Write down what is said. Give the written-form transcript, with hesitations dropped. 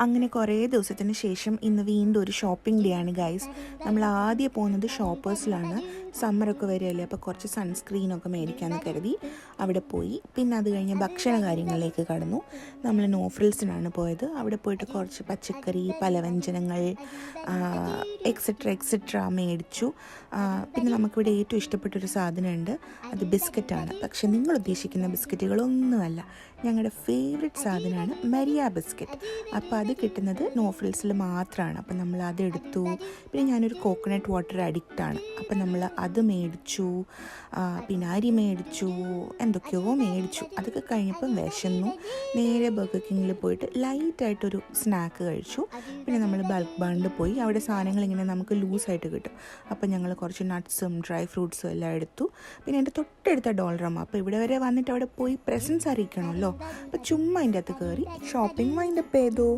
അങ്ങനെ കുറേ ദിവസത്തിന് ശേഷം ഇന്ന് വീണ്ടും ഒരു ഷോപ്പിംഗ് ഡേ ആണ് ഗൈസ്. നമ്മൾ ആദ്യം പോകുന്നത് ഷോപ്പേഴ്സിലാണ്. സമ്മറൊക്കെ വരികയല്ലേ, അപ്പോൾ കുറച്ച് സൺസ്ക്രീനൊക്കെ മേടിക്കാമെന്ന് കരുതി അവിടെ പോയി. പിന്നെ അത് കഴിഞ്ഞ് ഭക്ഷണ കാര്യങ്ങളിലേക്ക് കടന്നു. നമ്മൾ നോഫ്രിൽസിനാണ് പോയത്. അവിടെ പോയിട്ട് കുറച്ച് പച്ചക്കറി, പലവ്യഞ്ജനങ്ങൾ എക്സെട്ര മേടിച്ചു. പിന്നെ നമുക്കിവിടെ ഏറ്റവും ഇഷ്ടപ്പെട്ടൊരു സാധനമുണ്ട്, അത് ബിസ്ക്കറ്റാണ്. പക്ഷെ നിങ്ങൾ ഉദ്ദേശിക്കുന്ന ബിസ്ക്കറ്റുകളൊന്നുമല്ല, ഞങ്ങളുടെ ഫേവറേറ്റ് സാധനമാണ് മരിയ ബിസ്ക്കറ്റ്. അപ്പോൾ അത് കിട്ടുന്നത് നോഫ്രിൽസിൽ മാത്രമാണ്. അപ്പം നമ്മൾ അതെടുത്തു. പിന്നെ ഞാനൊരു കോക്കനട്ട് വാട്ടർ അഡിക്റ്റാണ്, അപ്പം നമ്മൾ അത് മേടിച്ചു. പിന്നെ അരി മേടിച്ചു, എന്തൊക്കെയോ മേടിച്ചു. അതൊക്കെ കഴിഞ്ഞപ്പം വിശന്നു. നേരെ ബർഗർ കിങ്ങിൽ പോയിട്ട് ലൈറ്റായിട്ടൊരു സ്നാക്ക് കഴിച്ചു. പിന്നെ നമ്മൾ ബൾക്ക് ബാണ്ടിൽ പോയി. അവിടെ സാധനങ്ങൾ ഇങ്ങനെ നമുക്ക് ലൂസായിട്ട് കിട്ടും. അപ്പം ഞങ്ങൾ കുറച്ച് നട്ട്സും ഡ്രൈ ഫ്രൂട്ട്സും എല്ലാം എടുത്തു. പിന്നെ എൻ്റെ തൊട്ടടുത്ത ഡോളറമ്മ, അപ്പോൾ ഇവിടെ വരെ വന്നിട്ട് അവിടെ പോയി പ്രസൻസ് അറിയിക്കണമല്ലോ. അപ്പോൾ ചുമ്മാ അതിൻ്റെ അകത്ത് കയറി ഷോപ്പിംഗ് വൈൻഡപ്പ് ചെയ്തു.